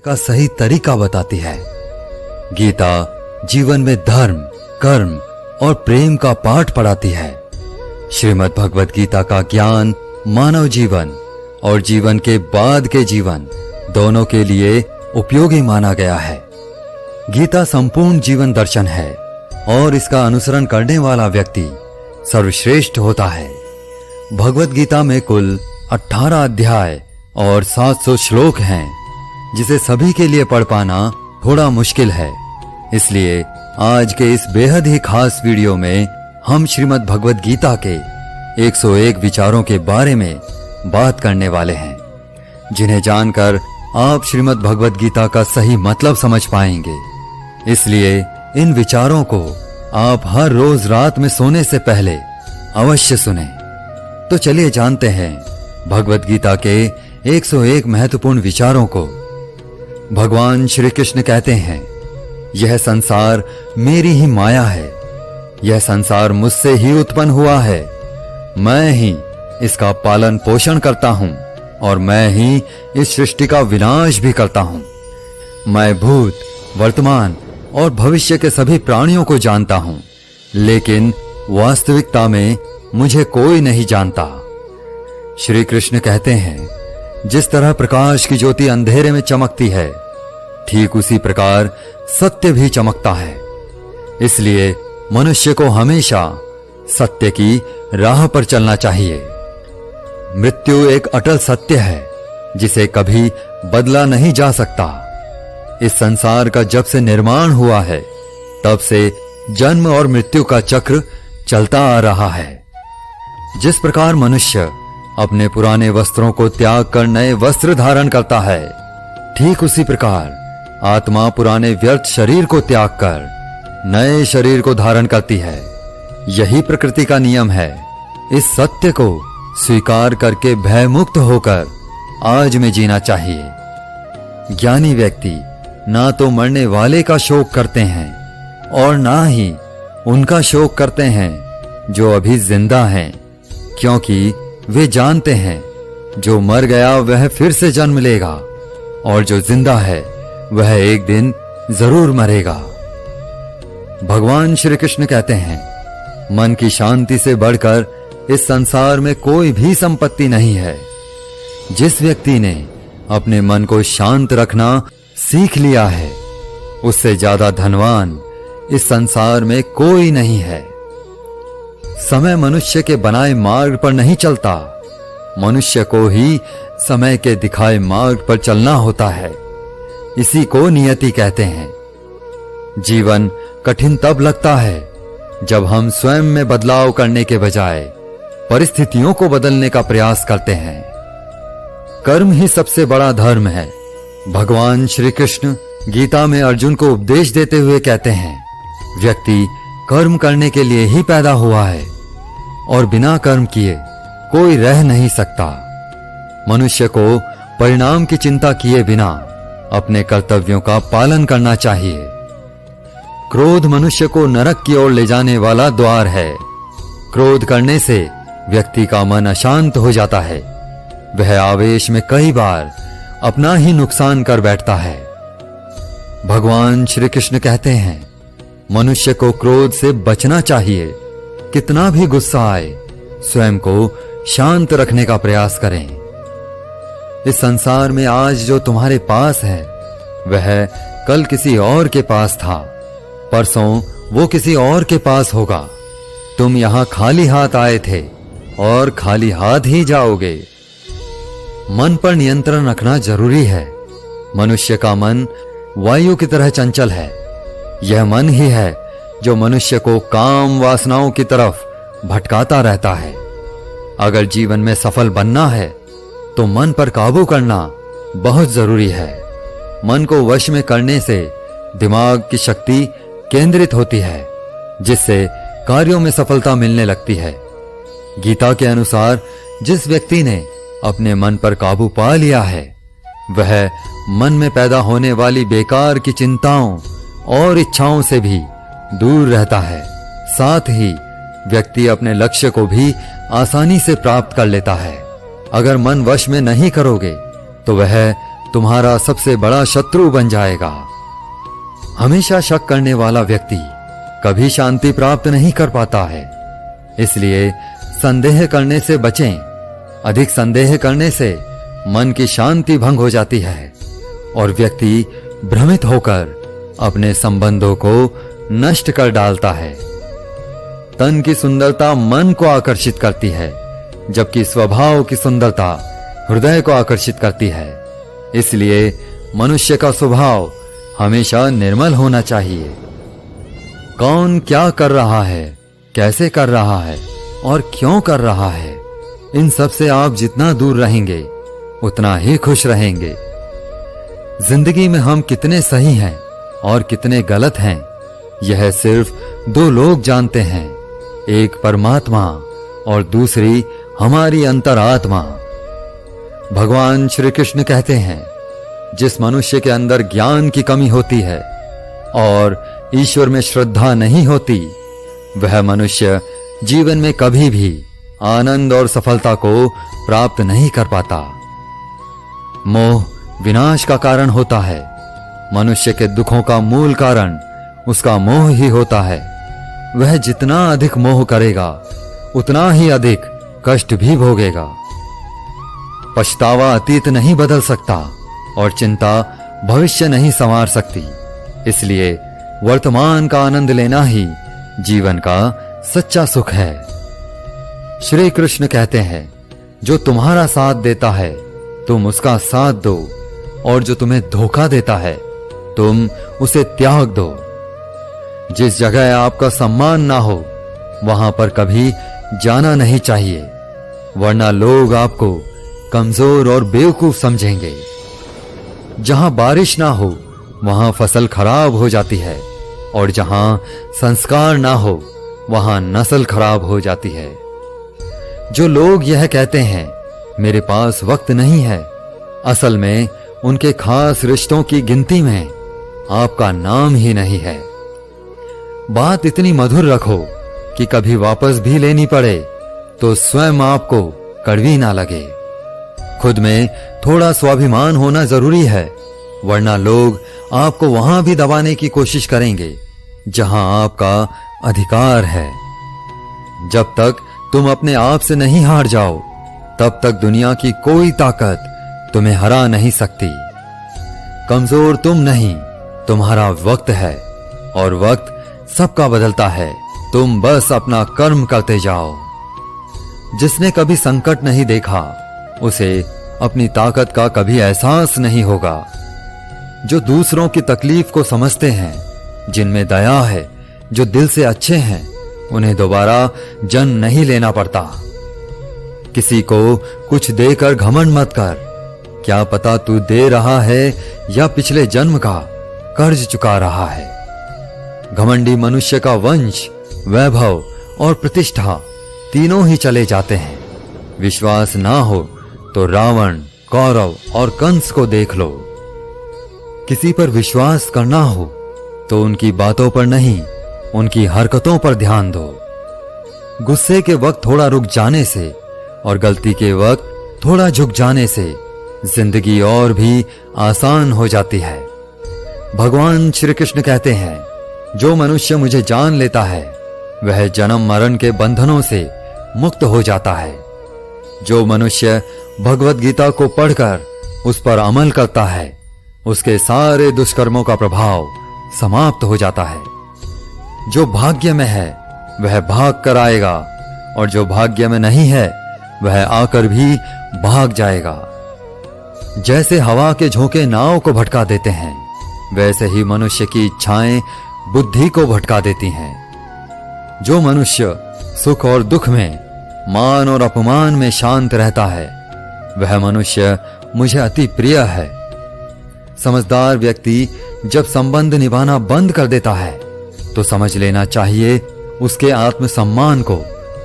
का सही तरीका बताती है। गीता जीवन में धर्म, कर्म और प्रेम का पाठ पढ़ाती है। श्रीमद् भगवत गीता का ज्ञान मानव जीवन और जीवन के बाद के जीवन दोनों के लिए उपयोगी माना गया है। गीता संपूर्ण जीवन दर्शन है और इसका अनुसरण करने वाला व्यक्ति सर्वश्रेष्ठ होता है। भगवत गीता में कुल 18 अध्याय और 700 श्लोक हैं, जिसे सभी के लिए पढ़ पाना थोड़ा मुश्किल है। इसलिए आज के इस बेहद ही खास वीडियो में हम श्रीमद् भगवत गीता के 101 विचारों के बारे में बात करने वाले हैं, जिन्हें जानकर आप श्रीमद् भगवत गीता का सही मतलब समझ पाएंगे। इसलिए इन विचारों को आप हर रोज रात में सोने से पहले अवश्य सुनें। तो चलिए जानते हैं भगवत गीता के 101 महत्वपूर्ण विचारों को। भगवान श्री कृष्ण कहते हैं, यह संसार मेरी ही माया है, यह संसार मुझसे ही उत्पन्न हुआ है, मैं ही इसका पालन पोषण करता हूं और मैं ही इस सृष्टि का विनाश भी करता हूं। मैं भूत, वर्तमान और भविष्य के सभी प्राणियों को जानता हूं, लेकिन वास्तविकता में मुझे कोई नहीं जानता। श्री कृष्ण कहते हैं, जिस तरह प्रकाश की ज्योति अंधेरे में चमकती है, ठीक उसी प्रकार सत्य भी चमकता है। इसलिए मनुष्य को हमेशा सत्य की राह पर चलना चाहिए। मृत्यु एक अटल सत्य है, जिसे कभी बदला नहीं जा सकता। इस संसार का जब से निर्माण हुआ है, तब से जन्म और मृत्यु का चक्र चलता आ रहा है। जिस प्रकार मनुष्य अपने पुराने वस्त्रों को त्याग कर नए वस्त्र धारण करता है, ठीक उसी प्रकार आत्मा पुराने व्यर्थ शरीर को त्याग कर नए शरीर को धारण करती है। यही प्रकृति का नियम है। इस सत्य को स्वीकार करके भयमुक्त होकर आज में जीना चाहिए। ज्ञानी व्यक्ति ना तो मरने वाले का शोक करते हैं और ना ही उनका शोक करते हैं जो अभी जिंदा हैं, क्योंकि वे जानते हैं जो मर गया वह फिर से जन्म लेगा और जो जिंदा है वह एक दिन जरूर मरेगा। भगवान श्री कृष्ण कहते हैं, मन की शांति से बढ़कर इस संसार में कोई भी संपत्ति नहीं है। जिस व्यक्ति ने अपने मन को शांत रखना सीख लिया है, उससे ज्यादा धनवान इस संसार में कोई नहीं है। समय मनुष्य के बनाए मार्ग पर नहीं चलता, मनुष्य को ही समय के दिखाए मार्ग पर चलना होता है। इसी को नियति कहते हैं। जीवन कठिन तब लगता है जब हम स्वयं में बदलाव करने के बजाय परिस्थितियों को बदलने का प्रयास करते हैं। कर्म ही सबसे बड़ा धर्म है। भगवान श्री कृष्ण गीता में अर्जुन को उपदेश देते हुए कहते हैं, व्यक्ति कर्म करने के लिए ही पैदा हुआ है और बिना कर्म किए कोई रह नहीं सकता। मनुष्य को परिणाम की चिंता किए बिना अपने कर्तव्यों का पालन करना चाहिए। क्रोध मनुष्य को नरक की ओर ले जाने वाला द्वार है। क्रोध करने से व्यक्ति का मन अशांत हो जाता है। वह आवेश में कई बार अपना ही नुकसान कर बैठता है। भगवान श्री कृष्ण कहते हैं, मनुष्य को क्रोध से बचना चाहिए। कितना भी गुस्सा आए, स्वयं को शांत रखने का प्रयास करें। इस संसार में आज जो तुम्हारे पास है, वह कल किसी और के पास था, परसों वो किसी और के पास होगा। तुम यहां खाली हाथ आए थे और खाली हाथ ही जाओगे। मन पर नियंत्रण रखना जरूरी है। मनुष्य का मन वायु की तरह चंचल है। यह मन ही है जो मनुष्य को काम वासनाओं की तरफ भटकाता रहता है। अगर जीवन में सफल बनना है तो मन पर काबू करना बहुत जरूरी है। मन को वश में करने से दिमाग की शक्ति केंद्रित होती है, जिससे कार्यों में सफलता मिलने लगती है। गीता के अनुसार जिस व्यक्ति ने अपने मन पर काबू पा लिया है, वह मन में पैदा होने वाली बेकार की चिंताओं और इच्छाओं से भी दूर रहता है। साथ ही व्यक्ति अपने लक्ष्य को भी आसानी से प्राप्त कर लेता है। अगर मन वश में नहीं करोगे तो वह तुम्हारा सबसे बड़ा शत्रु बन जाएगा। हमेशा शक करने वाला व्यक्ति कभी शांति प्राप्त नहीं कर पाता है। इसलिए संदेह करने से बचें। अधिक संदेह करने से मन की शांति भंग हो जाती है और व्यक्ति भ्रमित होकर अपने संबंधों को नष्ट कर डालता है। तन की सुंदरता मन को आकर्षित करती है, जबकि स्वभाव की सुंदरता हृदय को आकर्षित करती है। इसलिए मनुष्य का स्वभाव हमेशा निर्मल होना चाहिए। कौन क्या कर रहा है, कैसे कर रहा है और क्यों कर रहा है, इन सब से आप जितना दूर रहेंगे उतना ही खुश रहेंगे। जिंदगी में हम कितने सही हैं और कितने गलत हैं, यह सिर्फ दो लोग जानते हैं, एक परमात्मा और दूसरी हमारी अंतरात्मा। भगवान श्री कृष्ण कहते हैं, जिस मनुष्य के अंदर ज्ञान की कमी होती है और ईश्वर में श्रद्धा नहीं होती, वह मनुष्य जीवन में कभी भी आनंद और सफलता को प्राप्त नहीं कर पाता। मोह विनाश का कारण होता है। मनुष्य के दुखों का मूल कारण उसका मोह ही होता है। वह जितना अधिक मोह करेगा उतना ही अधिक कष्ट भी भोगेगा। पछतावा अतीत नहीं बदल सकता और चिंता भविष्य नहीं संवार सकती। इसलिए वर्तमान का आनंद लेना ही जीवन का सच्चा सुख है। श्री कृष्ण कहते हैं, जो तुम्हारा साथ देता है तुम उसका साथ दो, और जो तुम्हें धोखा देता है तुम उसे त्याग दो। जिस जगह आपका सम्मान ना हो वहां पर कभी जाना नहीं चाहिए, वरना लोग आपको कमजोर और बेवकूफ समझेंगे। जहां बारिश ना हो वहां फसल खराब हो जाती है, और जहां संस्कार ना हो वहां नस्ल खराब हो जाती है। जो लोग यह कहते हैं मेरे पास वक्त नहीं है, असल में उनके खास रिश्तों की गिनती में आपका नाम ही नहीं है। बात इतनी मधुर रखो कि कभी वापस भी लेनी पड़े तो स्वयं आपको कड़वी ना लगे। खुद में थोड़ा स्वाभिमान होना जरूरी है, वरना लोग आपको वहां भी दबाने की कोशिश करेंगे जहां आपका अधिकार है। जब तक तुम अपने आप से नहीं हार जाओ तब तक दुनिया की कोई ताकत तुम्हें हरा नहीं सकती। कमजोर तुम नहीं, तुम्हारा वक्त है, और वक्त सबका बदलता है। तुम बस अपना कर्म करते जाओ। जिसने कभी संकट नहीं देखा उसे अपनी ताकत का कभी एहसास नहीं होगा। जो दूसरों की तकलीफ को समझते हैं, जिनमें दया है, जो दिल से अच्छे हैं, उन्हें दोबारा जन्म नहीं लेना पड़ता। किसी को कुछ देकर घमंड मत कर। क्या पता तू दे रहा है या पिछले जन्म का कर्ज चुका रहा है। घमंडी मनुष्य का वंश, वैभव और प्रतिष्ठा तीनों ही चले जाते हैं। विश्वास ना हो तो रावण, कौरव और कंस को देख लो। किसी पर विश्वास करना हो तो उनकी बातों पर नहीं, उनकी हरकतों पर ध्यान दो। गुस्से के वक्त थोड़ा रुक जाने से और गलती के वक्त थोड़ा झुक जाने से जिंदगी और भी आसान हो जाती है। भगवान श्री कृष्ण कहते हैं, जो मनुष्य मुझे जान लेता है वह जन्म मरण के बंधनों से मुक्त हो जाता है। जो मनुष्य भगवत गीता को पढ़कर उस पर अमल करता है उसके सारे दुष्कर्मों का प्रभाव समाप्त हो जाता है। जो भाग्य में है वह भाग कर आएगा, और जो भाग्य में नहीं है वह आकर भी भाग जाएगा। जैसे हवा के झोंके नाव को भटका देते हैं, वैसे ही मनुष्य की इच्छाएं बुद्धि को भटका देती हैं। जो मनुष्य सुख और दुख में, मान और अपमान में शांत रहता है, वह मनुष्य मुझे अति प्रिय है। समझदार व्यक्ति जब संबंध निभाना बंद कर देता है तो समझ लेना चाहिए उसके आत्मसम्मान को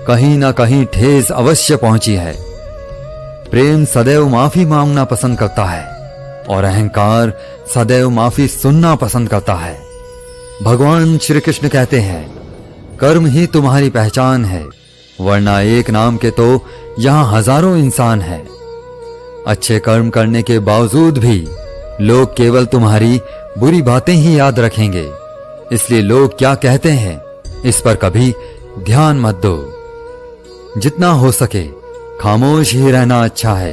कहीं ना कहीं ठेस अवश्य पहुंची है। प्रेम सदैव माफी मांगना पसंद करता है और अहंकार सदैव माफी सुनना पसंद करता है। भगवान श्री कृष्ण कहते हैं, कर्म ही तुम्हारी पहचान है, वरना एक नाम के तो यहां हजारों इंसान हैं। अच्छे कर्म करने के बावजूद भी लोग केवल तुम्हारी बुरी बातें ही याद रखेंगे, इसलिए लोग क्या कहते हैं इस पर कभी ध्यान मत दो। जितना हो सके खामोश ही रहना अच्छा है,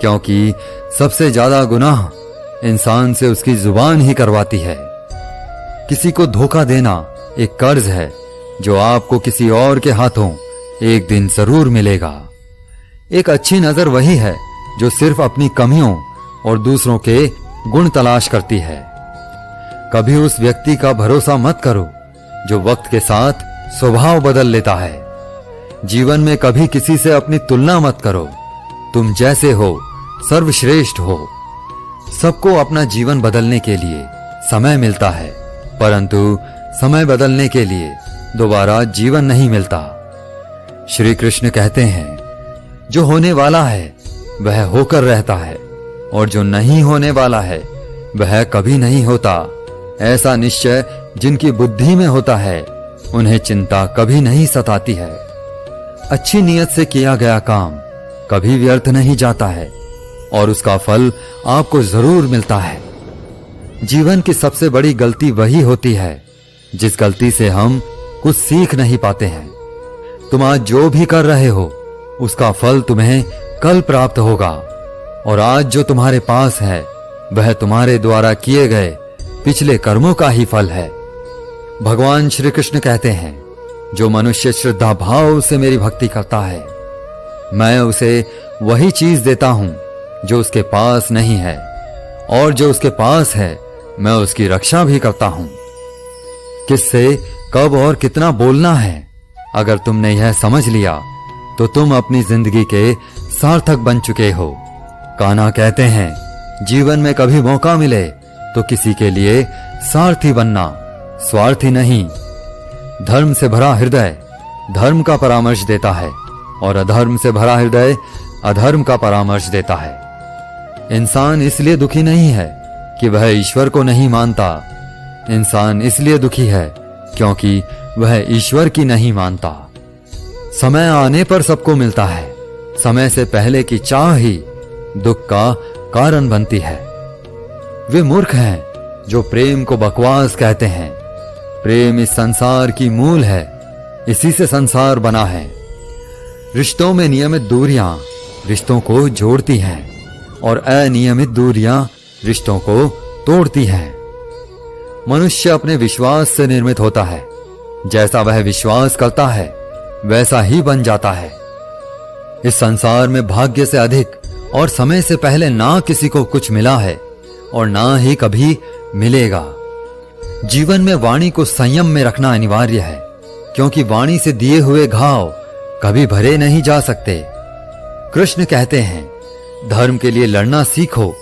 क्योंकि सबसे ज्यादा गुनाह इंसान से उसकी जुबान ही करवाती है। किसी को धोखा देना एक कर्ज है जो आपको किसी और के हाथों एक दिन जरूर मिलेगा। एक अच्छी नजर वही है जो सिर्फ अपनी कमियों और दूसरों के गुण तलाश करती है। कभी उस व्यक्ति का भरोसा मत करो जो वक्त के साथ स्वभाव बदल लेता है। जीवन में कभी किसी से अपनी तुलना मत करो। तुम जैसे हो सर्वश्रेष्ठ हो। सबको अपना जीवन बदलने के लिए समय मिलता है, परंतु समय बदलने के लिए दोबारा जीवन नहीं मिलता। श्री कृष्ण कहते हैं, जो होने वाला है वह होकर रहता है और जो नहीं होने वाला है वह कभी नहीं होता। ऐसा निश्चय जिनकी बुद्धि में होता है उन्हें चिंता कभी नहीं सताती है। अच्छी नीयत से किया गया काम कभी व्यर्थ नहीं जाता है और उसका फल आपको जरूर मिलता है। जीवन की सबसे बड़ी गलती वही होती है जिस गलती से हम कुछ सीख नहीं पाते हैं। तुम आज जो भी कर रहे हो उसका फल तुम्हें कल प्राप्त होगा, और आज जो तुम्हारे पास है वह तुम्हारे द्वारा किए गए पिछले कर्मों का ही फल है। भगवान श्री कृष्ण कहते हैं, जो मनुष्य श्रद्धा भाव से मेरी भक्ति करता है मैं उसे वही चीज देता हूं जो उसके पास नहीं है, और जो उसके पास है मैं उसकी रक्षा भी करता हूं। किससे कब और कितना बोलना है, अगर तुमने यह समझ लिया तो तुम अपनी जिंदगी के सार्थक बन चुके हो। कान्हा कहते हैं, जीवन में कभी मौका मिले तो किसी के लिए सारथी बनना, स्वार्थी नहीं। धर्म से भरा हृदय धर्म का परामर्श देता है और अधर्म से भरा हृदय अधर्म का परामर्श देता है। इंसान इसलिए दुखी नहीं है कि वह ईश्वर को नहीं मानता। इंसान इसलिए दुखी है क्योंकि वह ईश्वर की नहीं मानता। समय आने पर सबको मिलता है। समय से पहले की चाह ही दुख का कारण बनती है। वे मूर्ख हैं जो प्रेम को बकवास कहते हैं। प्रेम इस संसार की मूल है, इसी से संसार बना है। रिश्तों में नियमित दूरियां रिश्तों को जोड़ती हैं और अनियमित दूरियां रिश्तों को तोड़ती हैं। मनुष्य अपने विश्वास से निर्मित होता है। जैसा वह विश्वास करता है वैसा ही बन जाता है। इस संसार में भाग्य से अधिक और समय से पहले ना किसी को कुछ मिला है और ना ही कभी मिलेगा। जीवन में वाणी को संयम में रखना अनिवार्य है, क्योंकि वाणी से दिए हुए घाव कभी भरे नहीं जा सकते। कृष्ण कहते हैं, धर्म के लिए लड़ना सीखो,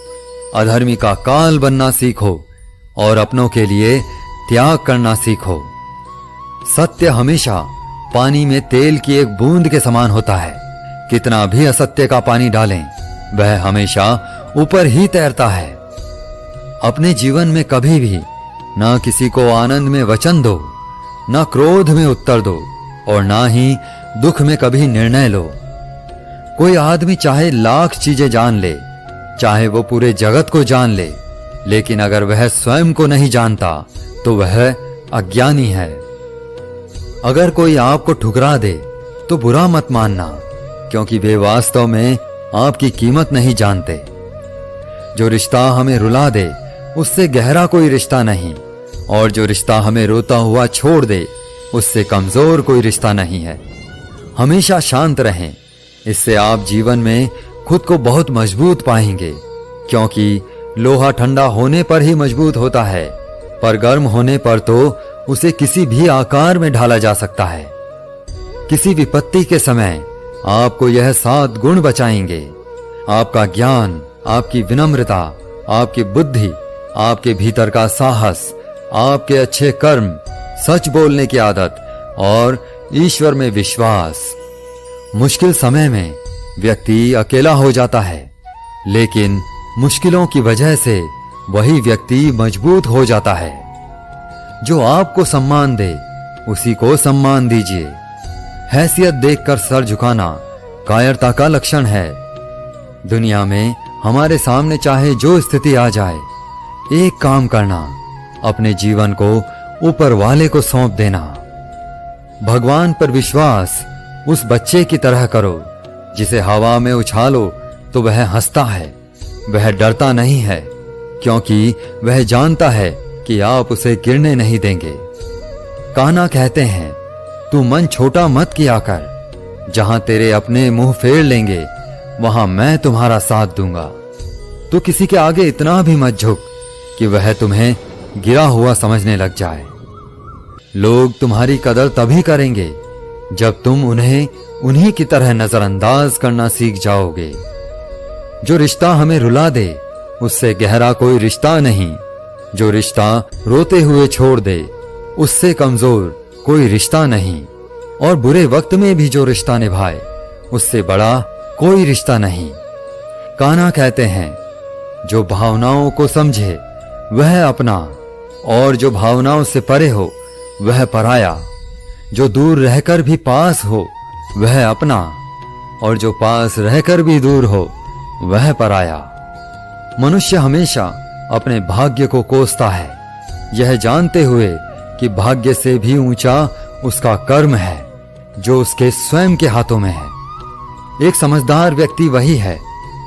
अधर्मी का काल बनना सीखो और अपनों के लिए त्याग करना सीखो। सत्य हमेशा पानी में तेल की एक बूंद के समान होता है। कितना भी असत्य का पानी डालें वह हमेशा ऊपर ही तैरता है। अपने जीवन में कभी भी ना किसी को आनंद में वचन दो, ना क्रोध में उत्तर दो और ना ही दुख में कभी निर्णय लो। कोई आदमी चाहे लाख चीजें जान ले, चाहे वो पूरे जगत को जान ले, लेकिन अगर वह स्वयं को नहीं जानता तो वह अज्ञानी है। अगर कोई आपको ठुकरा दे तो बुरा मत मानना, क्योंकि वे वास्तव में आपकी कीमत नहीं जानते। जो रिश्ता हमें रुला दे उससे गहरा कोई रिश्ता नहीं, और जो रिश्ता हमें रोता हुआ छोड़ दे उससे कमजोर कोई रिश्ता नहीं है। हमेशा शांत रहें, इससे आप जीवन में खुद को बहुत मजबूत पाएंगे, क्योंकि लोहा ठंडा होने पर ही मजबूत होता है, पर गर्म होने पर तो उसे किसी भी आकार में ढाला जा सकता है। किसी विपत्ति के समय आपको यह 7 गुण बचाएंगे। आपका ज्ञान, आपकी विनम्रता, आपकी बुद्धि, आपके भीतर का साहस, आपके अच्छे कर्म, सच बोलने की आदत और ईश्वर में विश्वास। मुश्किल समय में व्यक्ति अकेला हो जाता है, लेकिन मुश्किलों की वजह से वही व्यक्ति मजबूत हो जाता है। जो आपको सम्मान दे उसी को सम्मान दीजिए। हैसियत देखकर सर झुकाना कायरता का लक्षण है। दुनिया में हमारे सामने चाहे जो स्थिति आ जाए एक काम करना, अपने जीवन को ऊपर वाले को सौंप देना। भगवान पर विश्वास उस बच्चे की तरह करो जिसे हवा में उछालो तो वह हंसता है। वह डरता नहीं है क्योंकि वह जानता है कि आप उसे गिरने नहीं देंगे। कान्हा कहते हैं, तू मन छोटा मत किया कर, जहां तेरे अपने मुंह फेर लेंगे वहां मैं तुम्हारा साथ दूंगा। तू किसी के आगे इतना भी मत झुक कि वह तुम्हें गिरा हुआ समझने लग जाए। लोग तुम्हारी कदर तभी करेंगे जब तुम उन्हें उन्हीं की तरह नजरअंदाज करना सीख जाओगे। जो रिश्ता हमें रुला दे उससे गहरा कोई रिश्ता नहीं। जो रिश्ता रोते हुए छोड़ दे उससे कमजोर कोई रिश्ता नहीं। और बुरे वक्त में भी जो रिश्ता निभाए उससे बड़ा कोई रिश्ता नहीं। कान्हा कहते हैं, जो भावनाओं को समझे वह अपना, और जो भावनाओं से परे हो वह पराया। जो दूर रहकर भी पास हो वह अपना, और जो पास रहकर भी दूर हो वह पराया। मनुष्य हमेशा अपने भाग्य को कोसता है, यह जानते हुए कि भाग्य से भी ऊंचा उसका कर्म है जो उसके स्वयं के हाथों में है। एक समझदार व्यक्ति वही है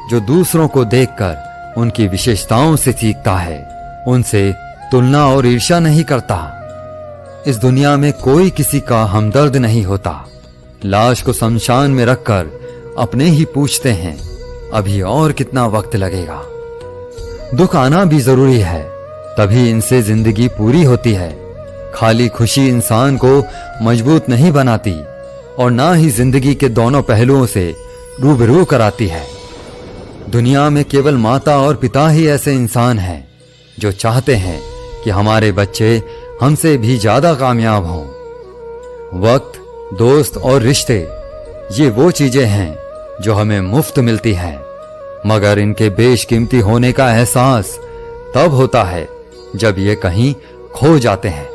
जो दूसरों को देखकर उनकी विशेषताओं से सीखता है, उनसे तुलना और ईर्ष्या नहीं करता। इस दुनिया में कोई किसी का हमदर्द नहीं होता। लाश को शमशान में रखकर अपने ही पूछते हैं, अभी और कितना वक्त लगेगा। दुख आना भी जरूरी है, तभी इनसे जिंदगी पूरी होती है। खाली खुशी इंसान को मजबूत नहीं बनाती और ना ही जिंदगी के दोनों पहलुओं से रूबरू कराती है। दुनिया में केवल माता और पिता ही ऐसे इंसान हैं जो चाहते हैं कि हमारे बच्चे हमसे भी ज्यादा कामयाब हों। वक्त, दोस्त और रिश्ते, ये वो चीजें हैं जो हमें मुफ्त मिलती हैं, मगर इनके बेशकीमती होने का एहसास तब होता है जब ये कहीं खो जाते हैं।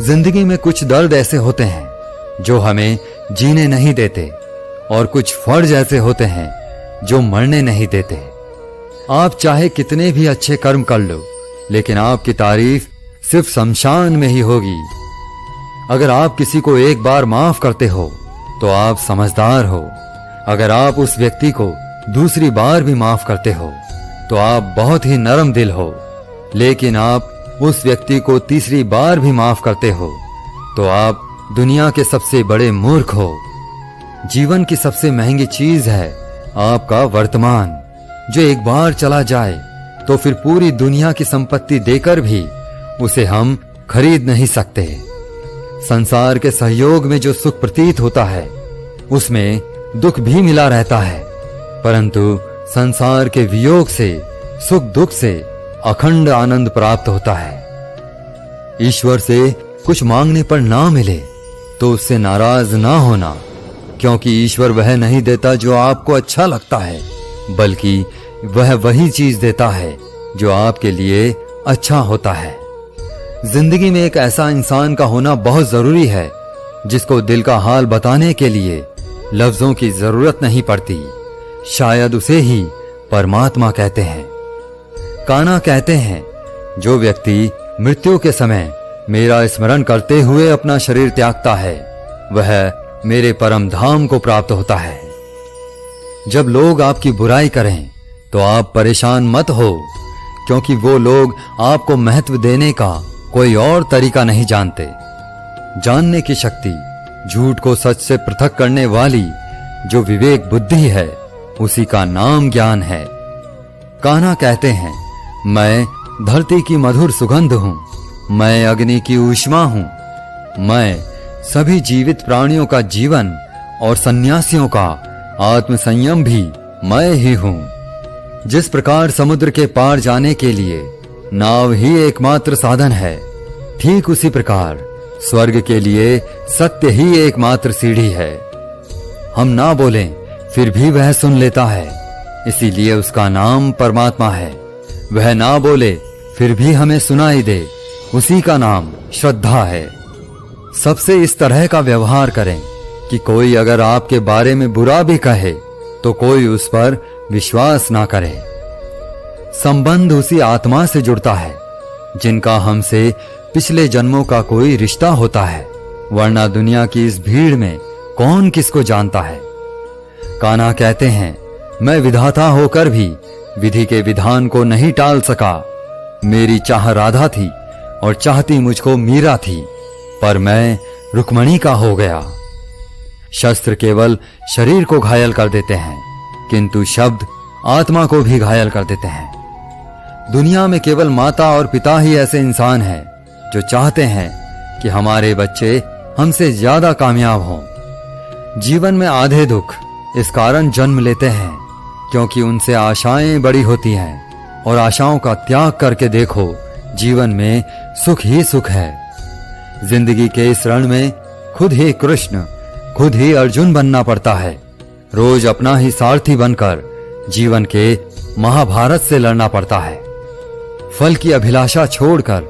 जिंदगी में कुछ दर्द ऐसे होते हैं जो हमें जीने नहीं देते, और कुछ फर्ज ऐसे होते हैं जो मरने नहीं देते। आप चाहे कितने भी अच्छे कर्म कर लो, लेकिन आपकी तारीफ सिर्फ शमशान में ही होगी। अगर आप किसी को एक बार माफ करते हो तो आप समझदार हो। अगर आप उस व्यक्ति को दूसरी बार भी माफ करते हो तो आप बहुत ही नरम दिल हो। लेकिन आप उस व्यक्ति को तीसरी बार भी माफ करते हो तो आप दुनिया के सबसे बड़े मूर्ख हो। जीवन की सबसे महंगी चीज है आपका वर्तमान, जो एक बार चला जाए तो फिर पूरी दुनिया की संपत्ति देकर भी उसे हम खरीद नहीं सकते। संसार के सहयोग में जो सुख प्रतीत होता है उसमें दुख भी मिला रहता है, परंतु संसार के वियोग से, सुख दुख से अखंड आनंद प्राप्त होता है। ईश्वर से कुछ मांगने पर ना मिले तो उससे नाराज ना होना, क्योंकि ईश्वर वह नहीं देता जो आपको अच्छा लगता है, बल्कि वह वही चीज देता है जो आपके लिए अच्छा होता है। जिंदगी में एक ऐसा इंसान का होना बहुत जरूरी है जिसको दिल का हाल बताने के लिए लफ्जों की जरूरत नहीं पड़ती। शायद उसे ही परमात्मा कहते हैं। कान्हा कहते हैं, जो व्यक्ति मृत्यु के समय मेरा स्मरण करते हुए अपना शरीर त्यागता है वह मेरे परम धाम को प्राप्त होता है। जब लोग आपकी बुराई करें तो आप परेशान मत हो, क्योंकि वो लोग आपको महत्व देने का कोई और तरीका नहीं जानते। जानने की शक्ति, झूठ को सच से पृथक करने वाली जो विवेक बुद्धि है, उसी का नाम ज्ञान है। कान्हा कहते हैं, मैं धरती की मधुर सुगंध हूं, मैं अग्नि की ऊष्मा हूं, मैं सभी जीवित प्राणियों का जीवन और सन्यासियों का आत्म संयम भी मैं ही हूं। जिस प्रकार समुद्र के पार जाने के लिए नाव ही एकमात्र साधन है, ठीक उसी प्रकार स्वर्ग के लिए सत्य ही एकमात्र सीढ़ी है। हम ना बोलें फिर भी वह सुन लेता है, इसीलिए उसका नाम परमात्मा है। वह ना बोले फिर भी हमें सुनाई दे, उसी का नाम श्रद्धा है। सबसे इस तरह का व्यवहार करें कि कोई अगर आपके बारे में बुरा भी कहे तो कोई उस पर विश्वास ना करे। संबंध उसी आत्मा से जुड़ता है जिनका हमसे पिछले जन्मों का कोई रिश्ता होता है, वरना दुनिया की इस भीड़ में कौन किसको जानता है। कान्हा कहते हैं, मैं विधाता होकर भी विधि के विधान को नहीं टाल सका। मेरी चाह राधा थी और चाहती मुझको मीरा थी, पर मैं रुक्मणी का हो गया। शस्त्र केवल शरीर को घायल कर देते हैं, किंतु शब्द आत्मा को भी घायल कर देते हैं। दुनिया में केवल माता और पिता ही ऐसे इंसान हैं जो चाहते हैं कि हमारे बच्चे हमसे ज्यादा कामयाब हों। जीवन में आधे दुख इस कारण जन्म लेते हैं क्योंकि उनसे आशाएं बड़ी होती हैं, और आशाओं का त्याग करके देखो, जीवन में सुख ही सुख है। जिंदगी के इस रण में खुद ही कृष्ण, खुद ही अर्जुन बनना पड़ता है। रोज अपना ही सारथी बनकर जीवन के महाभारत से लड़ना पड़ता है। फल की अभिलाषा छोड़कर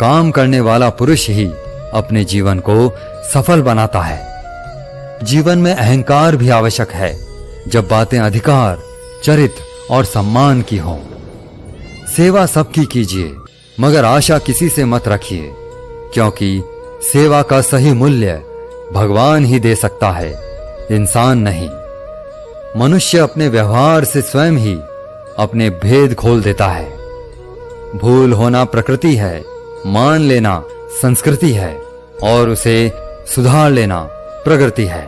काम करने वाला पुरुष ही अपने जीवन को सफल बनाता है। जीवन में अहंकार भी आवश्यक है जब बातें अधिकार, चरित्र और सम्मान की हों। सेवा सबकी कीजिए, मगर आशा किसी से मत रखिए, क्योंकि सेवा का सही मूल्य भगवान ही दे सकता है, इंसान नहीं। मनुष्य अपने व्यवहार से स्वयं ही अपने भेद खोल देता है। भूल होना प्रकृति है, मान लेना संस्कृति है, और उसे सुधार लेना प्रगति है।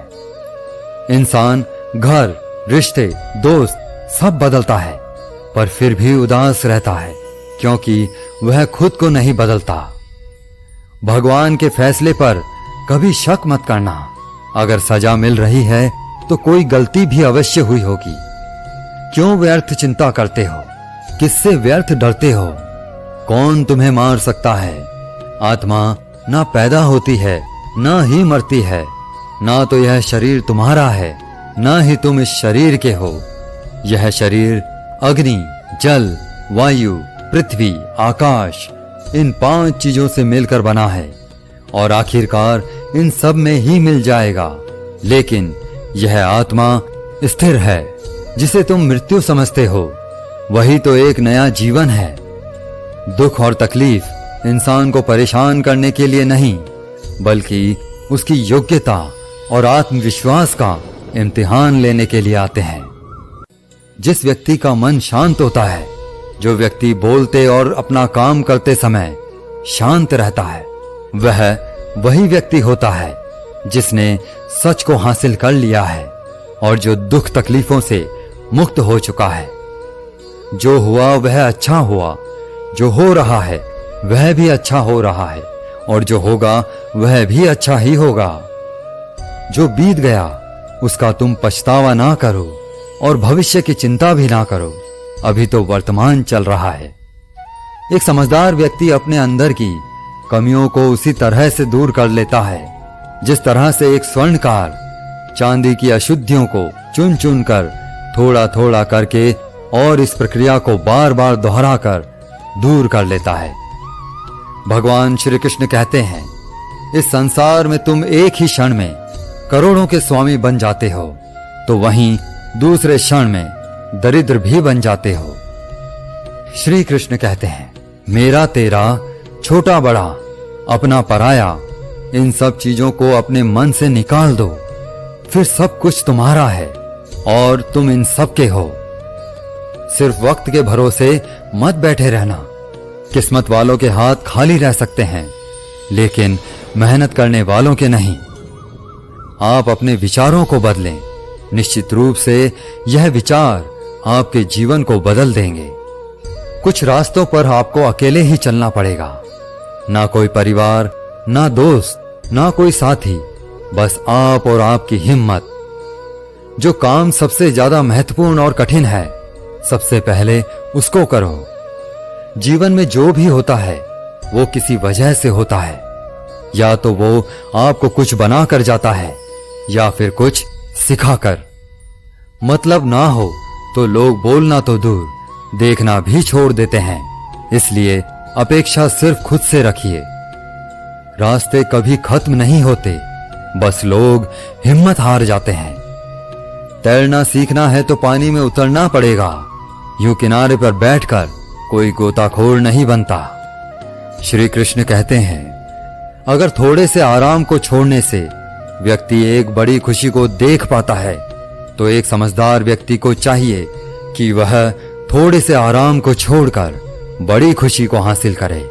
इंसान घर, रिश्ते, दोस्त सब बदलता है, पर फिर भी उदास रहता है क्योंकि वह खुद को नहीं बदलता। भगवान के फैसले पर कभी शक मत करना। अगर सजा मिल रही है तो कोई गलती भी अवश्य हुई होगी। क्यों व्यर्थ चिंता करते हो? किससे व्यर्थ डरते हो? कौन तुम्हें मार सकता है? आत्मा ना पैदा होती है, ना ही मरती है। ना तो यह शरीर तुम्हारा है, ना ही तुम इस शरीर के हो। यह शरीर अग्नि, जल, वायु, पृथ्वी, आकाश, इन 5 चीजों से मिलकर बना है, और आखिरकार इन सब में ही मिल जाएगा। लेकिन यह आत्मा स्थिर है, जिसे तुम मृत्यु समझते हो, वही तो एक नया जीवन है। दुख और तकलीफ इंसान को परेशान करने के लिए नहीं, बल्कि उसकी योग्यता और आत्मविश्वास का इम्तिहान लेने के लिए आते हैं। जिस व्यक्ति का मन शांत होता है, जो व्यक्ति बोलते और अपना काम करते समय शांत रहता है, वह वही व्यक्ति होता है जिसने सच को हासिल कर लिया है और जो दुख तकलीफों से मुक्त हो चुका है। जो हुआ वह अच्छा हुआ, जो हो रहा है वह भी अच्छा हो रहा है, और जो होगा वह भी अच्छा ही होगा। जो बीत गया उसका तुम पछतावा ना करो और भविष्य की चिंता भी ना करो, अभी तो वर्तमान चल रहा है। एक समझदार व्यक्ति अपने अंदर की कमियों को उसी तरह से दूर कर लेता है जिस तरह से एक स्वर्णकार चांदी की अशुद्धियों को चुन चुन कर थोड़ा थोड़ा करके और इस प्रक्रिया को बार बार दोहराकर दूर कर लेता है। भगवान श्री कृष्ण कहते हैं, इस संसार में तुम एक ही क्षण में करोड़ों के स्वामी बन जाते हो, तो वहीं दूसरे क्षण में दरिद्र भी बन जाते हो। श्री कृष्ण कहते हैं, मेरा तेरा, छोटा बड़ा, अपना पराया, इन सब चीजों को अपने मन से निकाल दो, फिर सब कुछ तुम्हारा है और तुम इन सब के हो। सिर्फ वक्त के भरोसे मत बैठे रहना। किस्मत वालों के हाथ खाली रह सकते हैं, लेकिन मेहनत करने वालों के नहीं। आप अपने विचारों को बदलें। निश्चित रूप से यह विचार आपके जीवन को बदल देंगे। कुछ रास्तों पर आपको अकेले ही चलना पड़ेगा। ना कोई परिवार, ना दोस्त, ना कोई साथी, बस आप और आपकी हिम्मत। जो काम सबसे ज्यादा महत्वपूर्ण और कठिन है, सबसे पहले उसको करो। जीवन में जो भी होता है वो किसी वजह से होता है। या तो वो आपको कुछ बना कर जाता है या फिर कुछ सिखाकर। मतलब ना हो तो लोग बोलना तो दूर, देखना भी छोड़ देते हैं। इसलिए अपेक्षा सिर्फ खुद से रखिए। रास्ते कभी खत्म नहीं होते, बस लोग हिम्मत हार जाते हैं। तैरना सीखना है तो पानी में उतरना पड़ेगा। यूं किनारे पर बैठकर कोई गोताखोर नहीं बनता। श्री कृष्ण कहते हैं, अगर थोड़े से आराम को छोड़ने से व्यक्ति एक बड़ी खुशी को देख पाता है, तो एक समझदार व्यक्ति को चाहिए कि वह थोड़े से आराम को छोड़कर बड़ी खुशी को हासिल करे।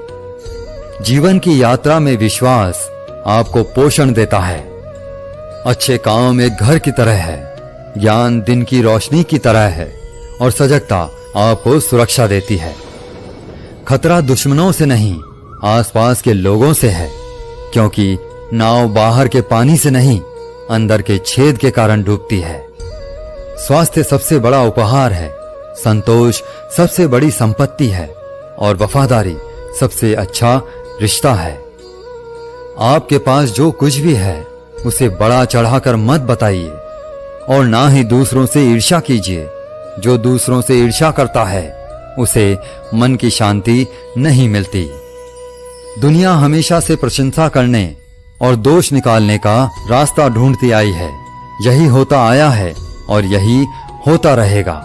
जीवन की यात्रा में विश्वास आपको पोषण देता है। अच्छे काम एक घर की तरह है, ज्ञान दिन की रोशनी की तरह है और सजगता आपको सुरक्षा देती है। खतरा दुश्मनों से नहीं, आसपास के लोगों से है, क्योंकि नाव बाहर के पानी से नहीं, अंदर के छेद के कारण डूबती है। स्वास्थ्य सबसे बड़ा उपहार है, संतोष सबसे बड़ी संपत्ति है और वफादारी सबसे अच्छा रिश्ता है। आपके पास जो कुछ भी है उसे बड़ा चढ़ाकर मत बताइए और ना ही दूसरों से ईर्ष्या कीजिए। जो दूसरों से ईर्ष्या करता है उसे मन की शांति नहीं मिलती। दुनिया हमेशा से प्रशंसा करने और दोष निकालने का रास्ता ढूंढती आई है। यही होता आया है और यही होता रहेगा।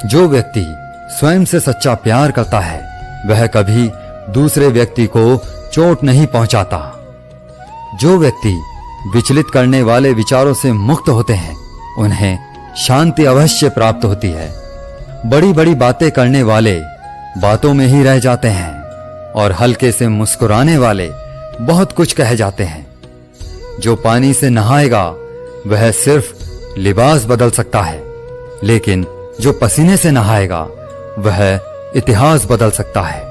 जो व्यक्ति स्वयं से सच्चा प्यार करता है वह कभी दूसरे व्यक्ति को चोट नहीं पहुंचाता। जो व्यक्ति विचलित करने वाले विचारों से मुक्त होते हैं उन्हें शांति अवश्य प्राप्त होती है। बड़ी बड़ी बातें करने वाले बातों में ही रह जाते हैं और हल्के से मुस्कुराने वाले बहुत कुछ कह जाते हैं। जो पानी से नहाएगा वह सिर्फ लिबास बदल सकता है, लेकिन जो पसीने से नहाएगा वह इतिहास बदल सकता है।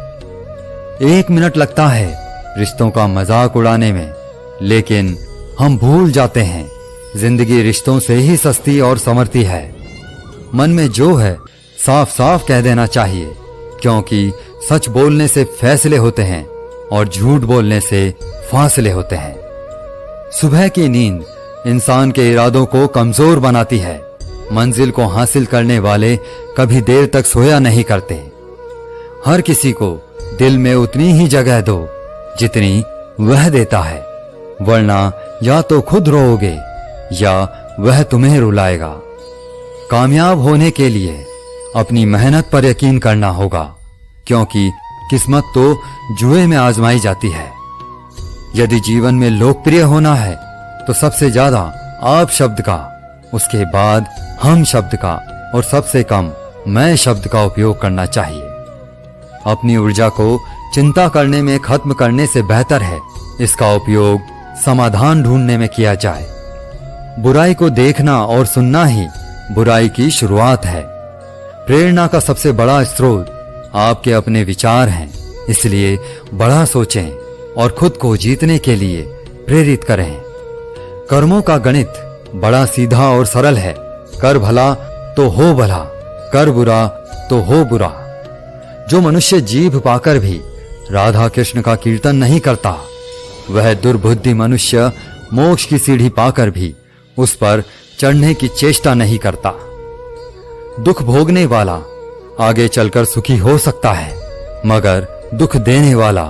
1 मिनट लगता है रिश्तों का मजाक उड़ाने में, लेकिन हम भूल जाते हैं जिंदगी रिश्तों से ही सस्ती और संवरती है। मन में जो है साफ साफ कह देना चाहिए, क्योंकि सच बोलने से फैसले होते हैं और झूठ बोलने से फासले होते हैं। सुबह की नींद इंसान के इरादों को कमजोर बनाती है। मंजिल को हासिल करने वाले कभी देर तक सोया नहीं करते। हर किसी को दिल में उतनी ही जगह दो जितनी वह देता है, वरना या तो खुद रोओगे या वह तुम्हें रुलाएगा। कामयाब होने के लिए अपनी मेहनत पर यकीन करना होगा, क्योंकि किस्मत तो जुए में आजमाई जाती है। यदि जीवन में लोकप्रिय होना है तो सबसे ज्यादा आप शब्द का, उसके बाद हम शब्द का और सबसे कम मैं शब्द का उपयोग करना चाहिए। अपनी ऊर्जा को चिंता करने में खत्म करने से बेहतर है इसका उपयोग समाधान ढूंढने में किया जाए। बुराई को देखना और सुनना ही बुराई की शुरुआत है। प्रेरणा का सबसे बड़ा स्रोत आपके अपने विचार हैं, इसलिए बड़ा सोचें और खुद को जीतने के लिए प्रेरित करें। कर्मों का गणित बड़ा सीधा और सरल है। कर भला तो हो भला, कर बुरा तो हो बुरा। जो मनुष्य जीभ पाकर भी राधा कृष्ण का कीर्तन नहीं करता, वह दुर्बुद्धि मनुष्य मोक्ष की सीढ़ी पाकर भी उस पर चढ़ने की चेष्टा नहीं करता। दुख भोगने वाला आगे चलकर सुखी हो सकता है, मगर दुख देने वाला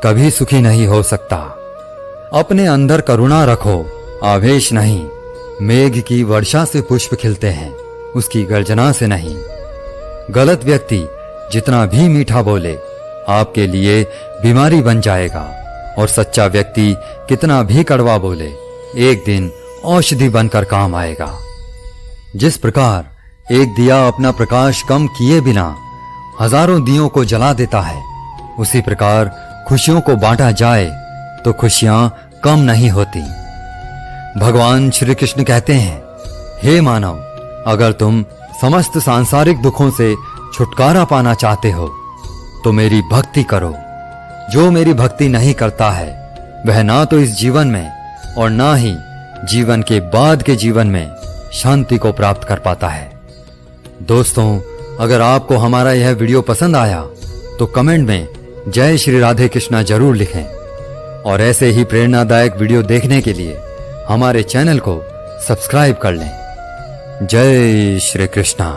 कभी सुखी नहीं हो सकता। अपने अंदर करुणा रखो, आवेश नहीं। मेघ की वर्षा से पुष्प खिलते हैं, उसकी गर्जना से नहीं। गलत व्यक्ति जितना भी मीठा बोले आपके लिए बीमारी बन जाएगा, और सच्चा व्यक्ति कितना भी कड़वा बोले एक दिन औषधि बनकर काम आएगा। जिस प्रकार एक दिया अपना प्रकाश कम किए बिना हजारों दियों को जला देता है, उसी प्रकार खुशियों को बांटा जाए तो खुशियां कम नहीं होती। भगवान श्री कृष्ण कहते हैं, हे मानव, अगर तुम समस्त सांसारिक दुखों से छुटकारा पाना चाहते हो तो मेरी भक्ति करो। जो मेरी भक्ति नहीं करता है वह ना तो इस जीवन में और ना ही जीवन के बाद के जीवन में शांति को प्राप्त कर पाता है। दोस्तों, अगर आपको हमारा यह वीडियो पसंद आया तो कमेंट में जय श्री राधे कृष्णा जरूर लिखें, और ऐसे ही प्रेरणादायक वीडियो देखने के लिए हमारे चैनल को सब्सक्राइब कर लें। जय श्री कृष्णा।